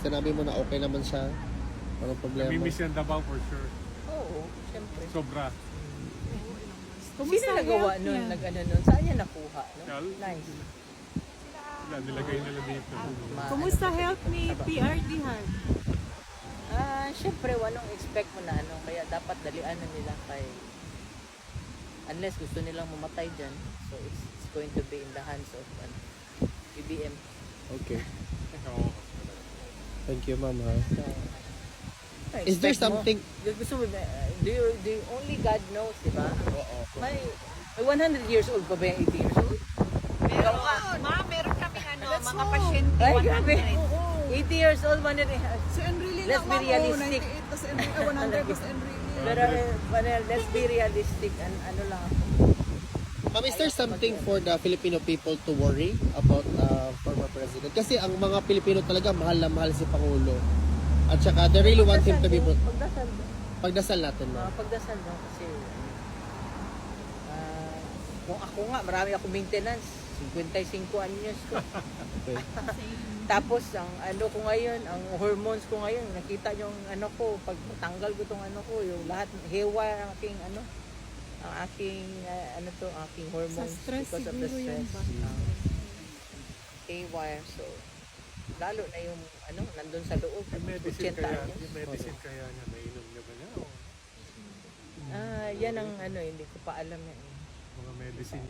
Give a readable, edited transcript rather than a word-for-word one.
sinabi mo na okay naman siya. Walang problema. Namimiss yan Davao for sure. Oo, siyempre. Sobra. Sino nagawa nun, nag-ano nun? Saan niya nakuha? No? Kal? Nice. Wala, nilagay nila dito. Kumusta health ni PRD Hard? Siyempre, walang expect mo na ano, kaya dapat dalian na nila kay unless gusto nilang mamatay dyan, so it's going to be in the hands of BBM. Okay. Oo. Thank you, ma'am. Ha? So, Is there expect mo, something... gusto mo, do you only God knows, di ba? Oo. May 100 years old pa ba yung 80 years old? Meron kami mga pasyente. Ay, grabe. 80 years old, 100. Si Enrile Let's be realistic. 98, tas 100, tas Enrile. Pero let's be realistic and ano lang ako. Ma'am, is there something for the Filipino people to worry about former president? Kasi ang mga Pilipino talaga mahal na mahal si Pangulo. At saka they really want him to be... Pagdasal. Pagdasal natin, ma'am. Pagdasal no kasi kung ako nga marami ako maintenance 55 anyos ko. Okay. Tapos ang ano ko ngayon, ang hormones ko ngayon, nakita niyo ang ano ko, pag tanggal ko tong ano ko, yung lahat haywire ang aking ano, ang aking ano to, ang aking hormones Sa stress because of the siguro yan stress. ba? Haywire, so lalo na yung ano, nandun sa loob, Yung medicine 80 kaya, anyos. yung medicine kaya niya, nainom niya ba niya? O Yan ang ano, hindi ko pa alam yan. mga medicine